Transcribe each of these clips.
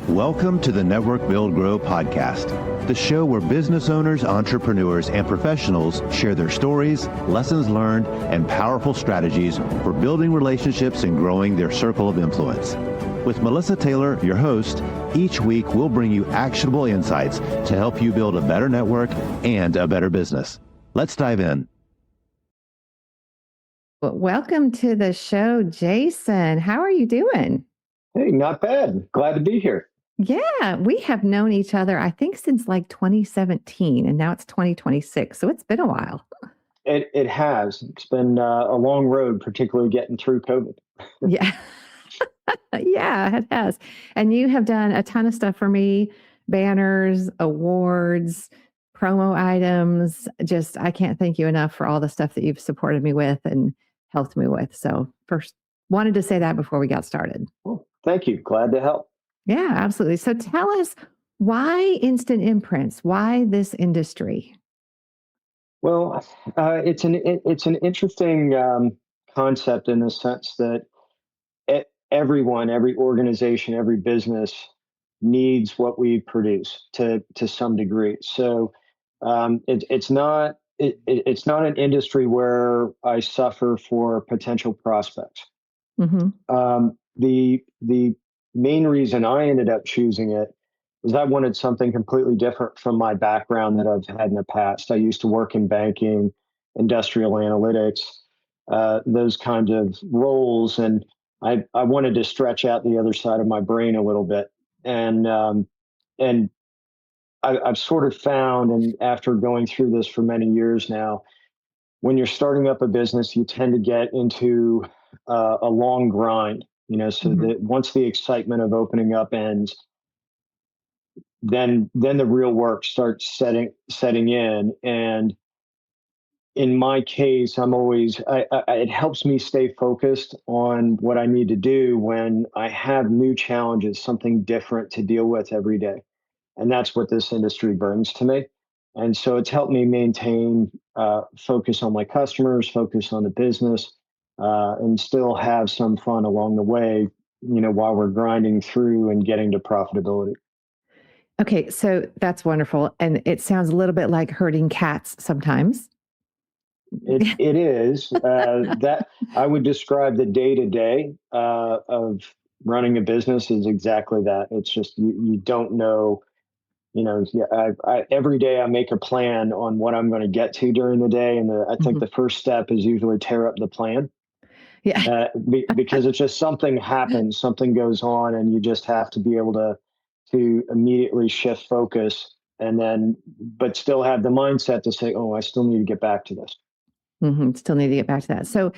Welcome to the Network Build Grow podcast, the show where business owners, entrepreneurs, and professionals share their stories, lessons learned, and powerful strategies for building relationships and growing their circle of influence. With Melissa Taylor, your host, each week we'll bring you actionable insights to help you build a better network and a better business. Let's dive in. Well, welcome to the show, Jason. How are you doing? Hey, not bad. Glad to be here. Yeah, we have known each other, I think, since like 2017, and now it's 2026. So it's been a while. It has. It's been a long road, particularly getting through COVID. Yeah. Yeah, it has. And you have done a ton of stuff for me, banners, awards, promo items. Just, I can't thank you enough for all the stuff that you've supported me with and helped me with. So first, wanted to say that before we got started. Well, thank you. Glad to help. Yeah, absolutely. So tell us, why instant imprints? Why this industry? Well, it's an interesting concept in the sense that everyone, every organization, every business needs what we produce to some degree. So it's not an industry where I suffer for potential prospects. Mm-hmm. The main reason I ended up choosing it is I wanted something completely different from my background that I've had in the past. I used to work in banking, industrial analytics, those kinds of roles, and I wanted to stretch out the other side of my brain a little bit. And I've sort of found, and after going through this for many years now, when you're starting up a business, you tend to get into a long grind. So that once the excitement of opening up ends, then the real work starts setting in. And in my case, it helps me stay focused on what I need to do when I have new challenges, something different to deal with every day. And that's what this industry brings to me. And so it's helped me maintain focus on my customers, focus on the business, and still have some fun along the way, while we're grinding through and getting to profitability. Okay, so that's wonderful. And it sounds a little bit like herding cats sometimes. It is that I would describe the day to day of running a business is exactly that. It's just you don't know. Every day I make a plan on what I'm going to get to during the day, and I think the first step is usually tear up the plan. Yeah, because it's just something happens, something goes on, and you just have to be able to immediately shift focus, and then but still have the mindset to say, "Oh, I still need to get back to this." Still need to get back to that. So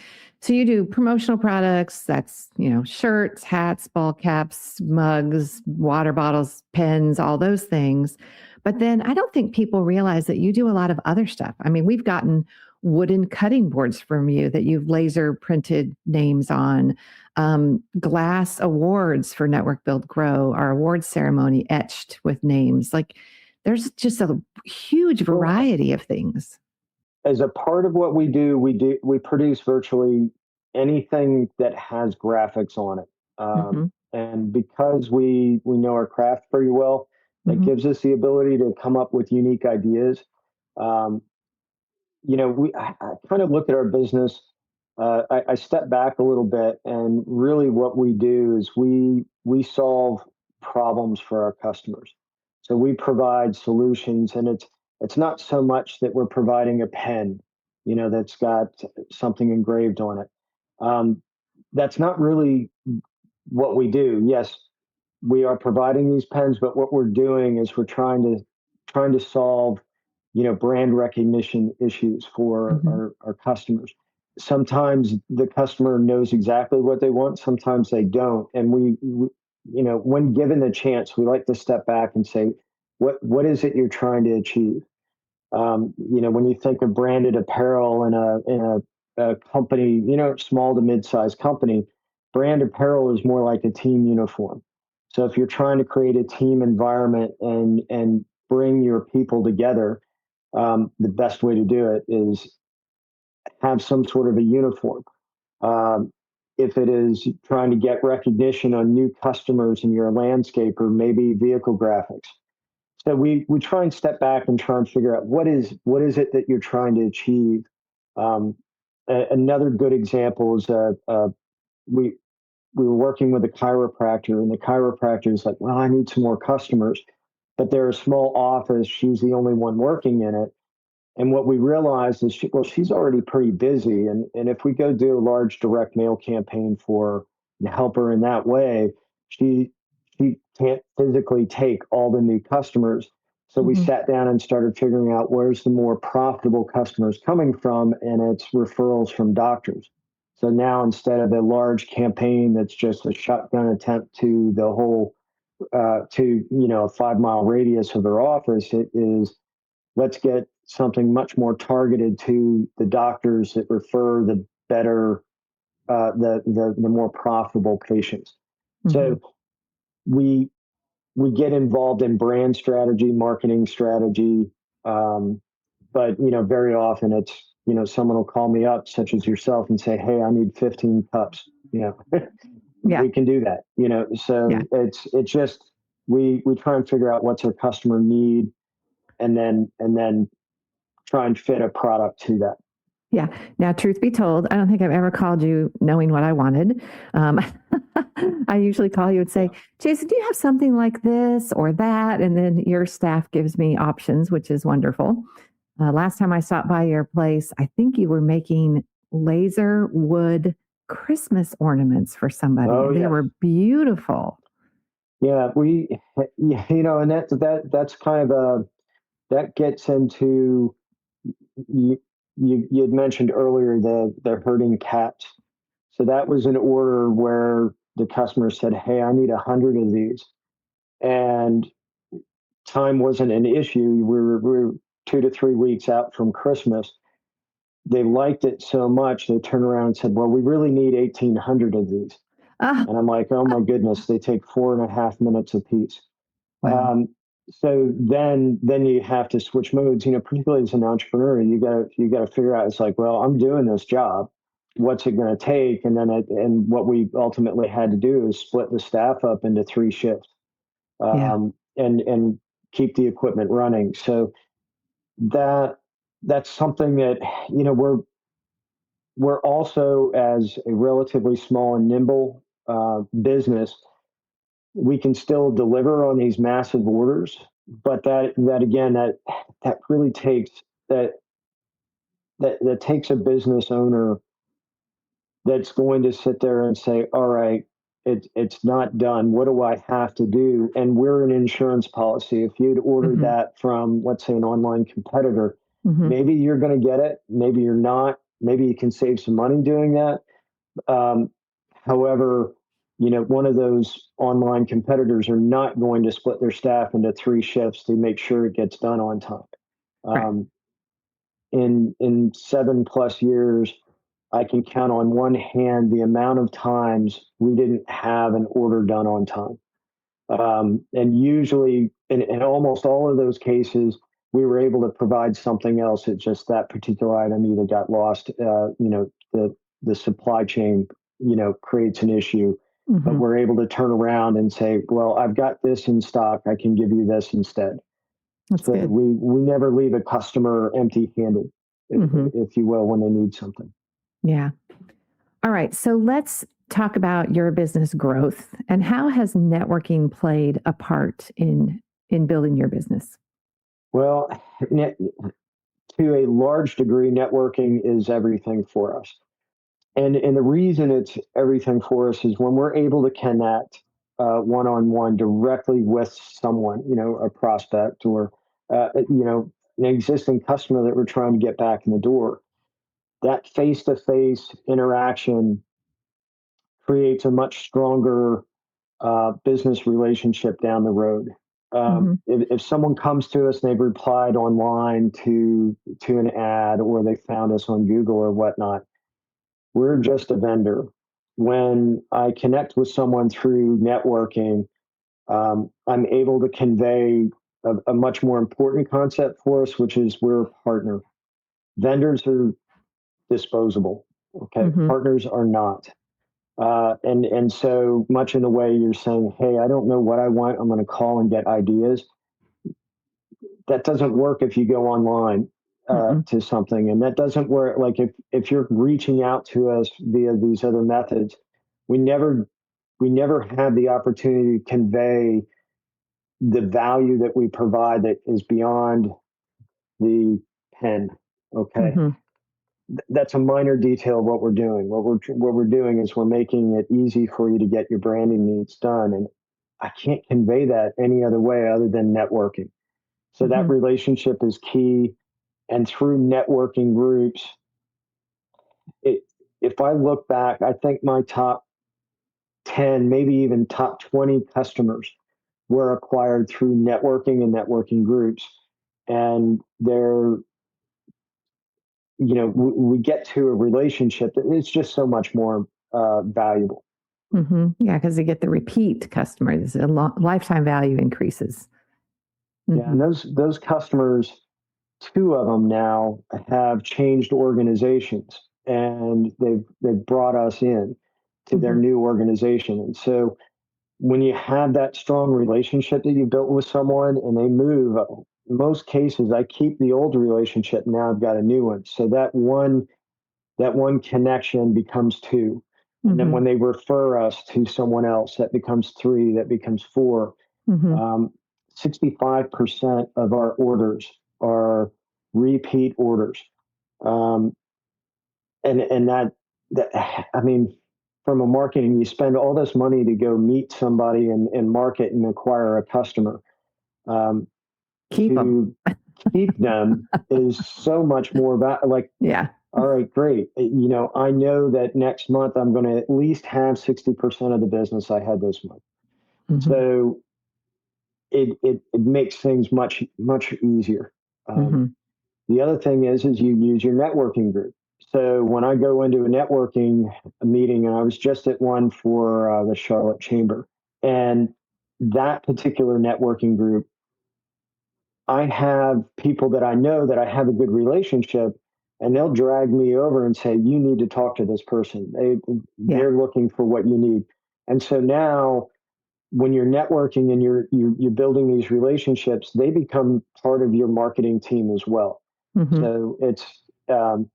you do promotional products. That's, shirts, hats, ball caps, mugs, water bottles, pens, all those things. But then I don't think people realize that you do a lot of other stuff. I mean, we've gotten wooden cutting boards from you that you've laser printed names on, glass awards for Network Build Grow, our awards ceremony etched with names. Like, there's just a huge variety of things. As a part of what we do, we produce virtually anything that has graphics on it. And because we know our craft pretty well, that gives us the ability to come up with unique ideas. I kind of look at our business. I step back a little bit, and really what we do is we solve problems for our customers. So we provide solutions, and it's not so much that we're providing a pen, that's got something engraved on it. That's not really what we do. Yes, we are providing these pens, but what we're doing is we're trying to solve, brand recognition issues for our customers. Sometimes the customer knows exactly what they want. Sometimes they don't. And we when given the chance, we like to step back and say, what is it you're trying to achieve? When you think of branded apparel in a company, small to mid-sized company, brand apparel is more like a team uniform. So if you're trying to create a team environment and bring your people together, the best way to do it is have some sort of a uniform. if it is trying to get recognition on new customers and you're a landscaper, maybe vehicle graphics. So we try and step back and try and figure out what is it that you're trying to achieve. Another good example is we we were working with a chiropractor, and the chiropractor is like, well, I need some more customers, but they're a small office. She's the only one working in it. And what we realized is, she's already pretty busy. And if we go do a large direct mail campaign for her and help her in that way, she, she can't physically take all the new customers. So we Mm-hmm. sat down and started figuring out where's the more profitable customers coming from, and it's referrals from doctors. So now instead of a large campaign that's just a shotgun attempt to the whole to a 5 mile radius of their office, it is, let's get something much more targeted to the doctors that refer the better, the more profitable patients. Mm-hmm. So we we get involved in brand strategy, marketing strategy, but very often it's someone will call me up, such as yourself, and say, "Hey, I need 15 cups." Yeah. We can do that. So Yeah. it's just we try and figure out what's our customer need, and then try and fit a product to that. Yeah. Now, truth be told, I don't think I've ever called you knowing what I wanted. Um, I usually call you and say, Jason, do you have something like this or that? And then your staff gives me options, which is wonderful. Last time I stopped by your place, I think you were making laser wood Christmas ornaments for somebody. Oh, They yes. were beautiful. Yeah, and that's kind of that gets into, you you had mentioned earlier the herding cats. So that was an order where the customer said, "Hey, I need 100 of these," and time wasn't an issue. We were 2 to 3 weeks out from Christmas. They liked it so much, they turned around and said, "Well, we really need 1,800 of these." Ah, And I'm like, "Oh my goodness, they take 4.5 minutes a piece." wow. Um, so then you have to switch modes. Particularly as an entrepreneur, you got to figure out. It's like, well, I'm doing this job. What's it going to take? And what we ultimately had to do is split the staff up into 3 shifts, Yeah. and keep the equipment running. So that that's something that we're also, as a relatively small and nimble business, we can still deliver on these massive orders, but that again, that really takes that that takes a business owner that's going to sit there and say, all right, it's not done. What do I have to do? And we're an insurance policy. If you'd ordered Mm-hmm. that from, let's say, an online competitor, Mm-hmm. maybe you're going to get it, maybe you're not. Maybe you can save some money doing that. Um, However, one of those online competitors are not going to split their staff into 3 shifts to make sure it gets done on time. Right. Um, in 7+ years, I can count on one hand the amount of times we didn't have an order done on time. And usually, in almost all of those cases, we were able to provide something else. It's just that particular item either got lost, the supply chain, creates an issue, but Mm-hmm. we're able to turn around and say, well, I've got this in stock. I can give you this instead. That's So good. we never leave a customer empty handed, Mm-hmm. if you will, when they need something. Yeah. All right. So let's talk about your business growth and how has networking played a part in building your business? Well, to a large degree, networking is everything for us. And the reason it's everything for us is when we're able to connect one on one directly with someone, a prospect or an existing customer that we're trying to get back in the door. That face to face interaction creates a much stronger business relationship down the road. Mm-hmm. If someone comes to us and they've replied online to an ad, or they found us on Google or whatnot, we're just a vendor. When I connect with someone through networking, I'm able to convey a much more important concept for us, which is we're a partner. Vendors are disposable. Okay, Mm-hmm. partners are not. And so much in the way you're saying, hey, I don't know what I want. I'm going to call and get ideas. That doesn't work if you go online to something, and that doesn't work. Like if you're reaching out to us via these other methods, we never have the opportunity to convey the value that we provide that is beyond the pen. Okay, Mm-hmm. That's a minor detail of what we're doing. What we're doing is we're making it easy for you to get your branding needs done, and I can't convey that any other way other than networking. So that Mm-hmm. relationship is key. And through networking groups, it, if I look back, I think my top 10, maybe even top 20 customers were acquired through networking and networking groups. And they're, we get to a relationship that is just so much more valuable. Mm-hmm. Yeah, because you get the repeat customers, lifetime value increases. Yeah, and those customers, two of them now have changed organizations, and they've brought us in to their Mm-hmm. new organization. And so when you have that strong relationship that you built with someone and they move, in most cases I keep the old relationship, now I've got a new one. So that one connection becomes two. And then Mm-hmm. when they refer us to someone else, that becomes three, that becomes four. Mm-hmm. 65% of our orders are repeat orders. Um, and that, I mean, from a marketing, you spend all this money to go meet somebody and market and acquire a customer. Um, Keep them. to keep them is so much more about, like, Yeah. all right, great. I know that next month I'm going to at least have 60% of the business I had this month. Mm-hmm. So it makes things much, much easier. Um, Mm-hmm. the other thing is you use your networking group. So when I go into a networking meeting, and I was just at one for the Charlotte Chamber, and that particular networking group, I have people that I know that I have a good relationship, and they'll drag me over and say, "You need to talk to this person. Yeah. They're looking for what you need." And so now, when you're networking and you're building these relationships, they become part of your marketing team as well. Mm-hmm. So it's um,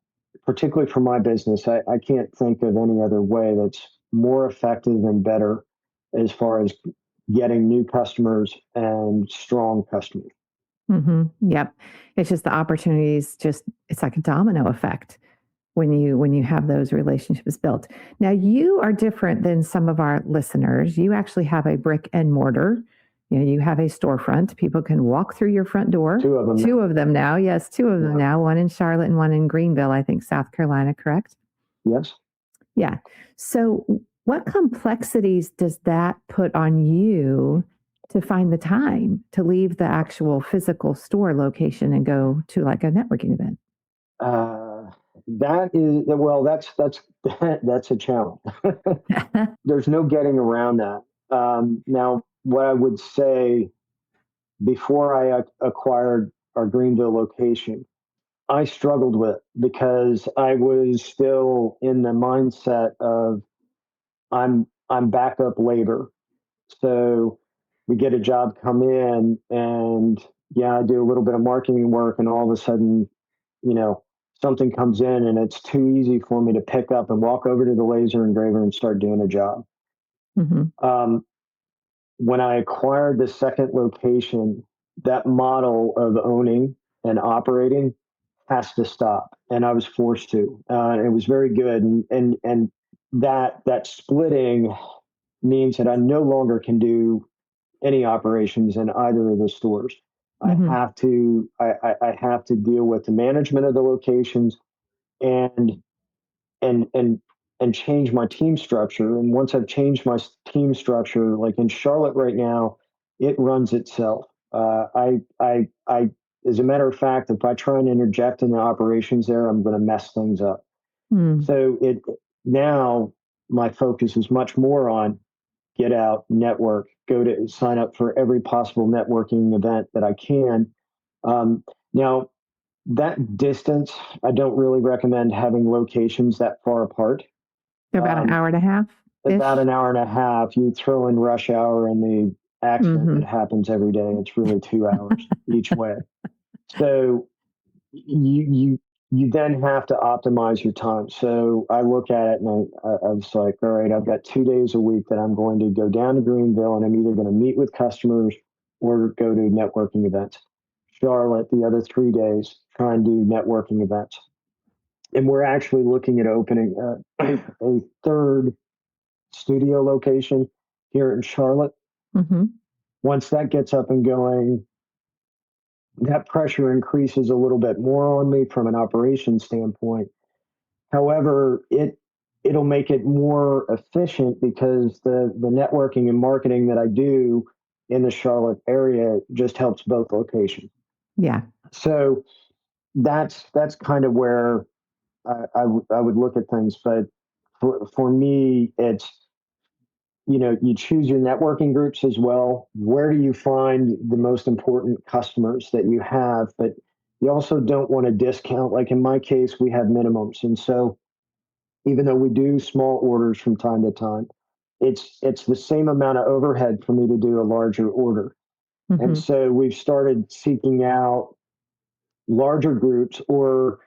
particularly for my business, I can't think of any other way that's more effective and better as far as getting new customers and strong customers. Mm-hmm. Yep. It's just the opportunities, it's like a domino effect when you have those relationships built. Now you are different than some of our listeners. You actually have a brick and mortar. You have a storefront. People can walk through your front door. Two of them. Two of them now. Yes, two of them Yeah. now. One in Charlotte and one in Greenville, I think, South Carolina, correct? Yes. Yeah. So what complexities does that put on you to find the time to leave the actual physical store location and go to like a networking event? That is, well, that's a challenge. There's no getting around that. Now, what I would say, before I acquired our Greenville location, I struggled with it because I was still in the mindset of I'm backup labor. So we get a job come in, and yeah, I do a little bit of marketing work, and all of a sudden, you know, something comes in and it's too easy for me to pick up and walk over to the laser engraver and start doing a job. Mm-hmm. When I acquired the second location, that model of owning and operating has to stop, and I was forced to. It was very good, and that splitting means that I no longer can do any operations in either of the stores. Mm-hmm. I have to deal with the management of the locations and and and and change my team structure. And once I've changed my team structure, like in Charlotte right now, it runs itself. As a matter of fact, if I try and interject in the operations there, I'm going to mess things up. Mm. So it now my focus is much more on get out, network, go to sign up for every possible networking event that I can. Now, that distance, I don't really recommend having locations that far apart. They're about an hour and a half. about an hour and a half. You throw in rush hour and the accident Mm-hmm. that happens every day. It's really 2 hours each way. So you then have to optimize your time. So I look at it and I was like, all right, I've got 2 days a week that I'm going to go down to Greenville, and I'm either going to meet with customers or go to networking events. Charlotte, the other 3 days, try and do networking events. And we're actually looking at opening a third studio location here in Charlotte. Mm-hmm. Once that gets up and going, that pressure increases a little bit more on me from an operations standpoint. However, it'll make it more efficient because the networking and marketing that I do in the Charlotte area just helps both locations. Yeah. So that's kind of where I would look at things. But for me, it's, you choose your networking groups as well. Where do you find the most important customers that you have? But you also don't want to discount. Like in my case, we have minimums. And so even though we do small orders from time to time, it's the same amount of overhead for me to do a larger order. And Mm-hmm. so we've started seeking out larger groups, or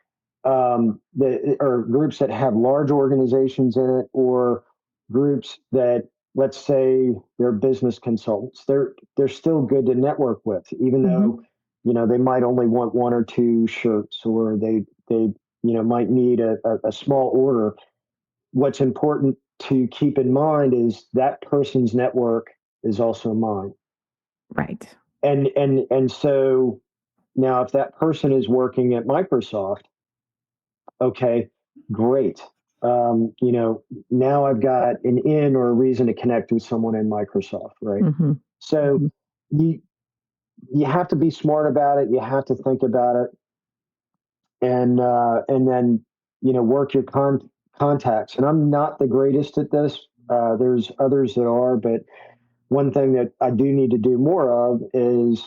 groups that have large organizations in it, or groups that, let's say, they're business consultants. They're still good to network with, even Mm-hmm. though they might only want one or two shirts, or they might need a small order. What's important to keep in mind is that person's network is also mine. Right. And so now, if that person is working at Microsoft, okay, great. Now I've got an in or a reason to connect with someone in Microsoft, right? Mm-hmm. So Mm-hmm. you you have to be smart about it. You have to think about it, and then work your contacts. And I'm not the greatest at this. There's others that are, but one thing that I do need to do more of is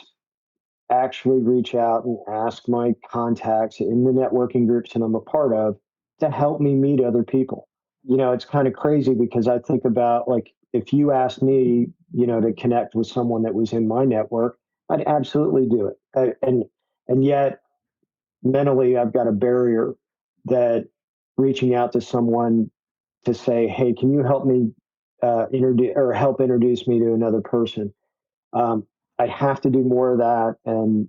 actually reach out and ask my contacts in the networking groups that I'm a part of to help me meet other people. It's kind of crazy because I think about, like, if you asked me, to connect with someone that was in my network, I'd absolutely do it. And yet mentally, I've got a barrier that reaching out to someone to say, hey, can you help me introduce me to another person? um, I have to do more of that, and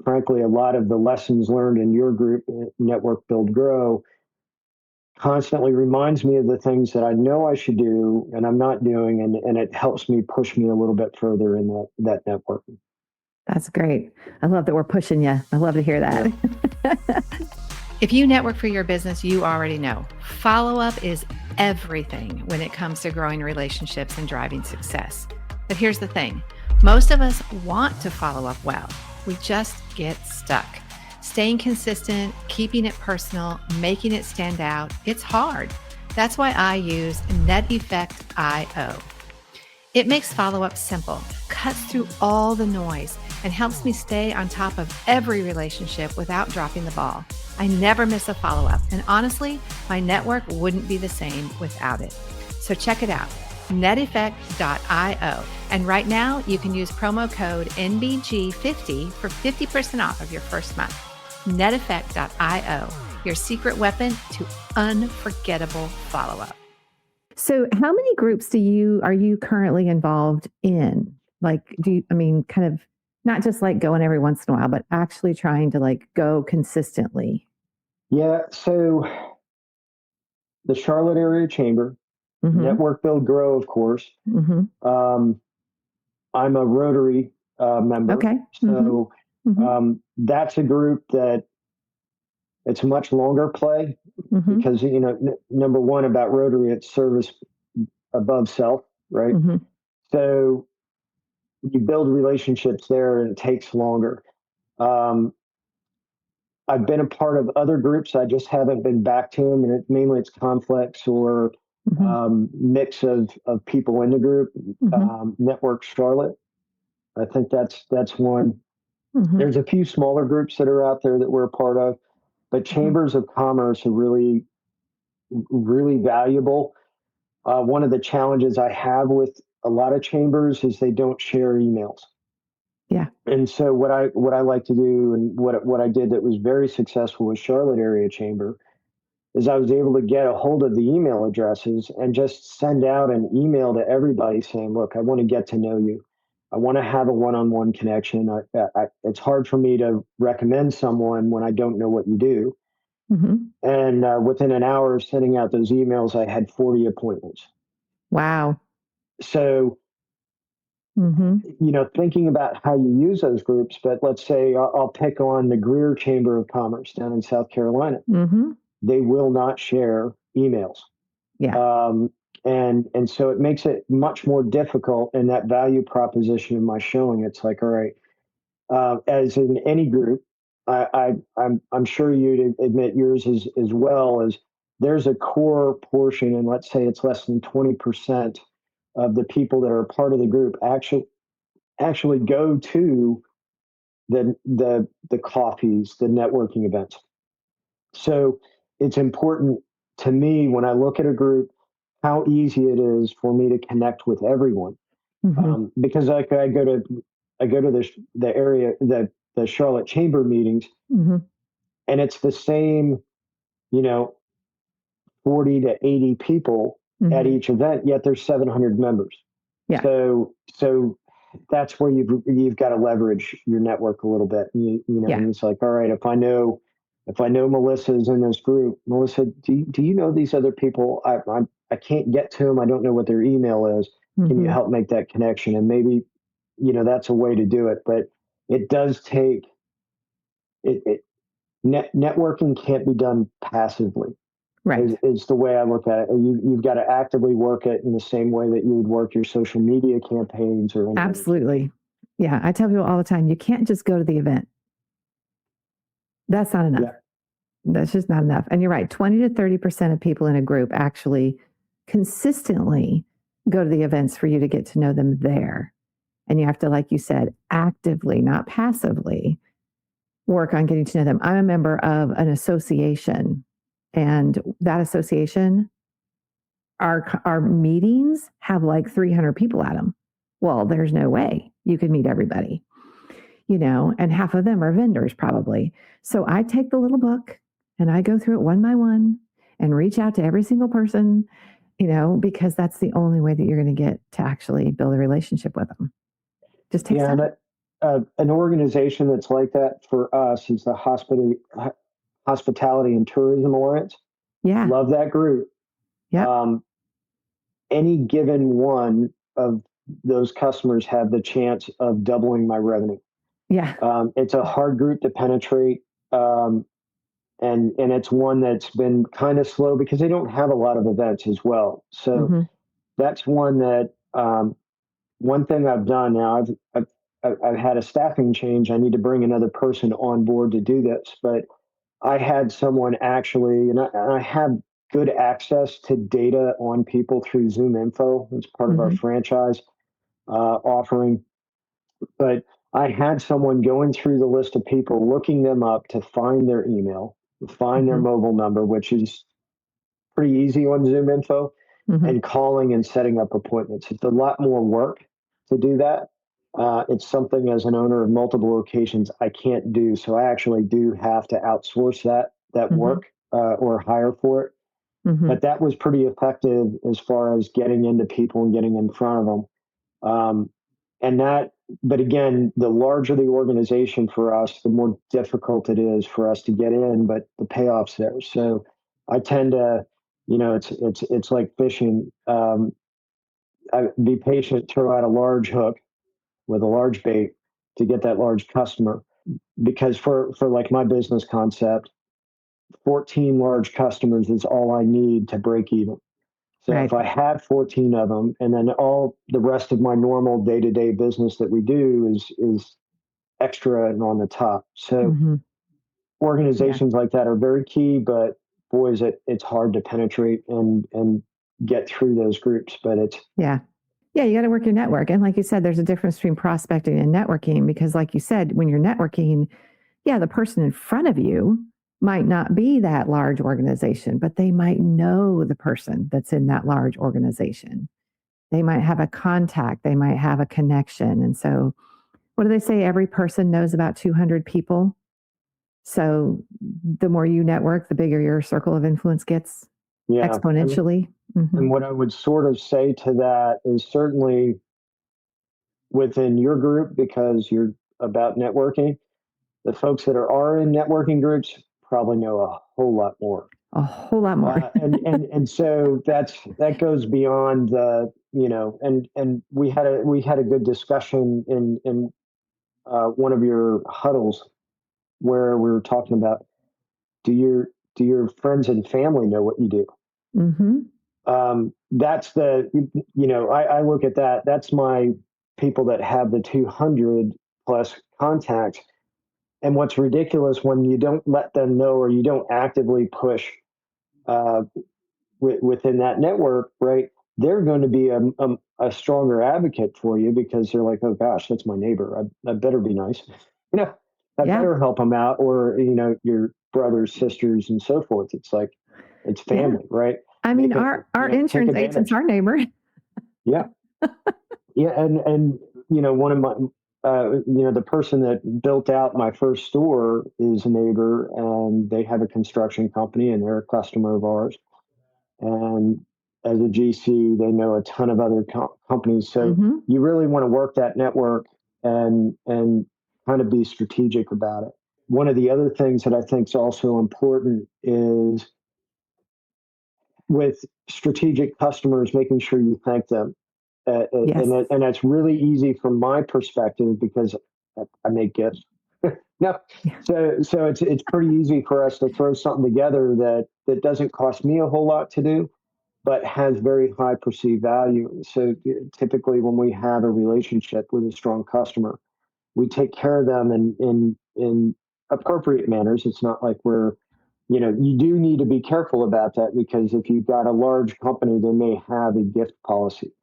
frankly, a lot of the lessons learned in your group, Network Build Grow, constantly reminds me of the things that I know I should do and I'm not doing, and it helps me push me a little bit further in that networking. That's great. I love that we're pushing you. I love to hear that. Yeah. If you network for your business, you already know follow-up is everything when it comes to growing relationships and driving success. But here's the thing. Most of us want to follow up well. We just get stuck. Staying consistent, keeping it personal, making it stand out, it's hard. That's why I use NetEffect.io. It makes follow-up simple, cuts through all the noise, and helps me stay on top of every relationship without dropping the ball. I never miss a follow-up, and honestly, my network wouldn't be the same without it. So check it out, neteffect.io. And right now, you can use promo code NBG50 for 50% off of your first month. neteffect.io, your secret weapon to unforgettable follow-up. So how many groups are you currently involved in? Like, kind of not just like going every once in a while, but actually trying to like go consistently? Yeah. So the Charlotte Area Chamber, Mm-hmm. Network Build Grow, of course. Mm-hmm. I'm a Rotary member. Okay. So Mm-hmm. that's a group that it's a much longer play Mm-hmm. because, number one about Rotary, it's service above self, right? Mm-hmm. So you build relationships there and it takes longer. Um, I've been a part of other groups. I just haven't been back to them. And mainly it's conflicts or Mm-hmm. mix of people in the group. Mm-hmm. Network Charlotte, I think that's one. Mm-hmm. There's a few smaller groups that are out there that we're a part of, but chambers of commerce are really, really valuable. One of the challenges I have with a lot of chambers is they don't share emails. Yeah. And so what I like to do, and what I did that was very successful with Charlotte area chamber, is I was able to get a hold of the email addresses and just send out an email to everybody saying, look, I want to get to know you. I want to have a one-on-one connection. It's hard for me to recommend someone when I don't know what you do. Mm-hmm. And within an hour of sending out those emails, I had 40 appointments. Wow. So, thinking about how you use those groups, but let's say I'll pick on the Greer Chamber of Commerce down in South Carolina. Mm-hmm. They will not share emails. Yeah. And so it makes it much more difficult in that value proposition of my showing. It's like, all right, as in any group, I'm sure you'd admit yours as well, as there's a core portion, and let's say it's less than 20% of the people that are a part of the group actually go to the coffees, the networking events. So it's important to me when I look at a group, how easy it is for me to connect with everyone. Because like I go to the Charlotte Chamber meetings, and it's the same, 40 to 80 people at each event, yet there's 700 members. Yeah. So that's where you've got to leverage your network a little bit. And it's like, all right, if I know Melissa's in this group, Melissa, do you know these other people? I can't get to them. I don't know what their email is. Can you help make that connection? And maybe, that's a way to do it, but it does take networking can't be done passively. Right. Is the way I look at it. You've got to actively work it in the same way that you would work your social media campaigns or anything. Absolutely. Yeah. I tell people all the time, you can't just go to the event. That's not enough. Yeah. That's just not enough. And you're right. 20 to 30% of people in a group actually consistently go to the events for you to get to know them there. And you have to, like you said, actively, not passively, work on getting to know them. I'm a member of an association, and that association, our meetings have like 300 people at them. Well, there's no way you could meet everybody, and half of them are vendors probably. So I take the little book and I go through it one by one and reach out to every single person, because that's the only way that you're going to get to actually build a relationship with them. Just takes time. An organization that's like that for us is the Hospitality and Tourism Alliance. Yeah. Love that group. Yeah. Any given one of those customers have the chance of doubling my revenue. Yeah. It's a hard group to penetrate. And it's one that's been kind of slow because they don't have a lot of events as well. So that's one that, one thing I've done now, I've had a staffing change. I need to bring another person on board to do this, but I had someone actually, and I have good access to data on people through Zoom Info. It's part of our franchise offering. But I had someone going through the list of people, looking them up to find their email, find their mobile number, which is pretty easy on Zoom Info, and calling and setting up appointments. It's a lot more work to do that. It's something as an owner of multiple locations I can't do. So I actually do have to outsource that work or hire for it. But that was pretty effective as far as getting into people and getting in front of them. But again, the larger the organization for us, the more difficult it is for us to get in, but the payoff's there. So I tend to, it's like fishing. Be patient, throw out a large hook with a large bait to get that large customer. Because for like my business concept, 14 large customers is all I need to break even. So if I had 14 of them, and then all the rest of my normal day-to-day business that we do is extra and on the top. So organizations like that are very key, but boy, it's hard to penetrate and get through those groups. But it's you got to work your network. And like you said, there's a difference between prospecting and networking, because like you said, when you're networking, the person in front of you might not be that large organization, but they might know the person that's in that large organization. They might have a contact, they might have a connection. And so, what do they say? Every person knows about 200 people. So, the more you network, the bigger your circle of influence gets exponentially. And what I would sort of say to that is certainly within your group, because you're about networking, the folks that are in networking groups probably know a whole lot more. A whole lot more. And so that goes beyond the, and we had a good discussion in one of your huddles where we were talking about, do your friends and family know what you do? That's I look at that. That's my people that have the 200 plus contacts. And what's ridiculous when you don't let them know or you don't actively push within that network, right? They're going to be a stronger advocate for you because they're like, oh gosh, that's my neighbor. I better be nice. I better help them out, or your brothers, sisters, and so forth. It's like it's family, right? I mean, our insurance agent's our neighbor. Yeah, and one of my the person that built out my first store is a neighbor, and they have a construction company, and they're a customer of ours. And as a GC, they know a ton of other companies. So you really want to work that network and kind of be strategic about it. One of the other things that I think is also important is with strategic customers, making sure you thank them. And that's really easy from my perspective because I make gifts. So it's pretty easy for us to throw something together that doesn't cost me a whole lot to do, but has very high perceived value. So typically when we have a relationship with a strong customer, we take care of them in appropriate manners. It's not like you do need to be careful about that, because if you've got a large company, they may have a gift policy.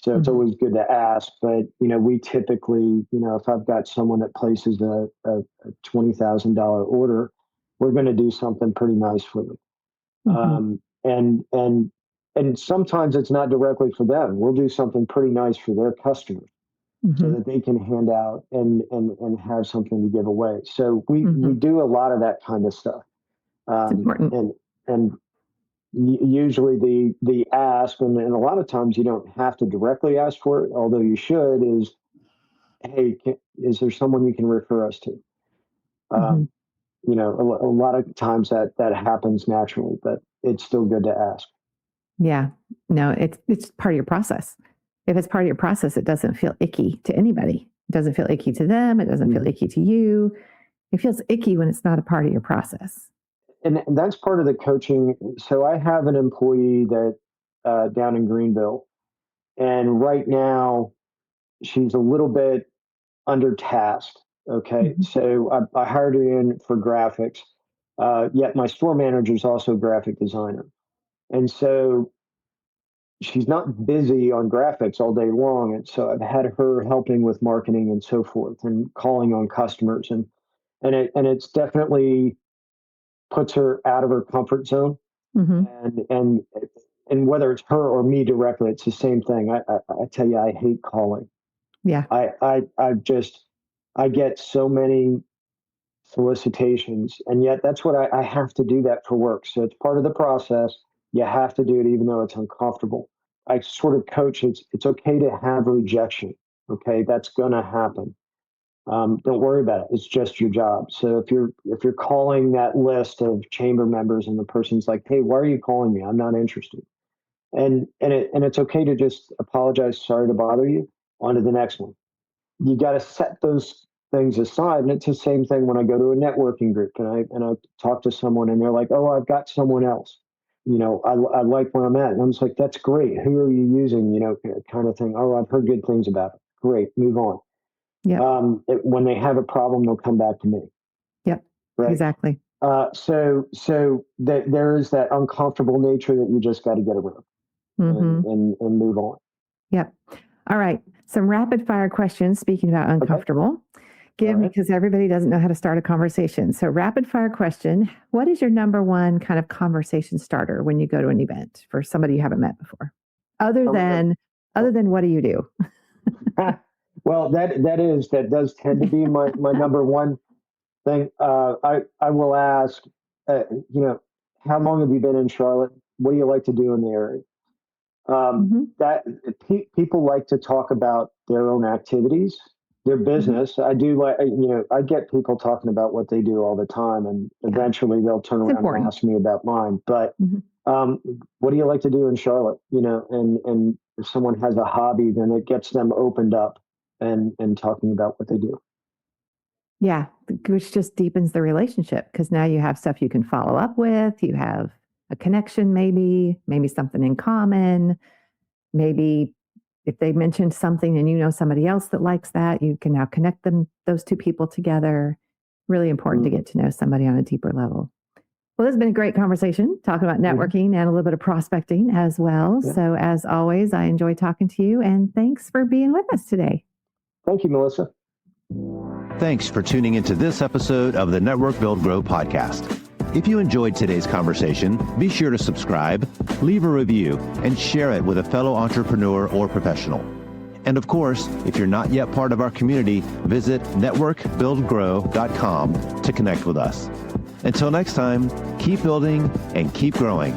So it's always good to ask, but we typically, if I've got someone that places a $20,000 order, we're going to do something pretty nice for them. And sometimes it's not directly for them. We'll do something pretty nice for their customers so that they can hand out and have something to give away. So we do a lot of that kind of stuff. It's important. And usually the ask, and a lot of times you don't have to directly ask for it, although you should, is, hey, is there someone you can refer us to? A lot of times that happens naturally, but it's still good to ask. Yeah, no, it's part of your process. If it's part of your process, it doesn't feel icky to anybody. It doesn't feel icky to them. It doesn't feel icky to you. It feels icky when it's not a part of your process. And that's part of the coaching. So I have an employee that down in Greenville, and right now she's a little bit undertasked. Okay, so I hired her in for graphics. Yet my store manager is also a graphic designer, and so she's not busy on graphics all day long. And so I've had her helping with marketing and so forth, and calling on customers, and it's definitely puts her out of her comfort zone. And whether it's her or me directly, it's the same thing. I tell you, I hate calling. Yeah. I get so many solicitations, and yet that's what I have to do that for work. So it's part of the process. You have to do it even though it's uncomfortable. I sort of coach it's okay to have rejection. Okay, that's gonna happen. Don't worry about it. It's just your job. So if you're calling that list of chamber members and the person's like, hey, why are you calling me? I'm not interested. And it's okay to just apologize, sorry to bother you, on to the next one. You got to set those things aside. And it's the same thing when I go to a networking group and I talk to someone and they're like, oh, I've got someone else. I like where I'm at. And I'm just like, that's great. Who are you using? Kind of thing. Oh, I've heard good things about it. Great. Move on. Yeah. When they have a problem, they'll come back to me. Yep. Right. Exactly. So that there is that uncomfortable nature that you just got to get around and move on. Yep. All right. Some rapid fire questions. Speaking about uncomfortable. Okay. Give me, because everybody doesn't know how to start a conversation. So rapid fire question. What is your number one kind of conversation starter when you go to an event for somebody you haven't met before? Other than what do you do? Well, that does tend to be my number one thing. I will ask, how long have you been in Charlotte? What do you like to do in the area? That people like to talk about their own activities, their business. I do like, I get people talking about what they do all the time, and eventually they'll turn around and ask me about mine. But what do you like to do in Charlotte? And if someone has a hobby, then it gets them opened up and talking about what they do. Yeah, which just deepens the relationship, because now you have stuff you can follow up with. You have a connection, maybe something in common. Maybe if they mentioned something and you know somebody else that likes that, you can now connect those two people together. Really important to get to know somebody on a deeper level. Well, this has been a great conversation, talking about networking and a little bit of prospecting as well. Yeah. So as always, I enjoy talking to you, and thanks for being with us today. Thank you, Melissa. Thanks for tuning into this episode of the Network Build Grow podcast. If you enjoyed today's conversation, be sure to subscribe, leave a review, and share it with a fellow entrepreneur or professional. And of course, if you're not yet part of our community, visit networkbuildgrow.com to connect with us. Until next time, keep building and keep growing.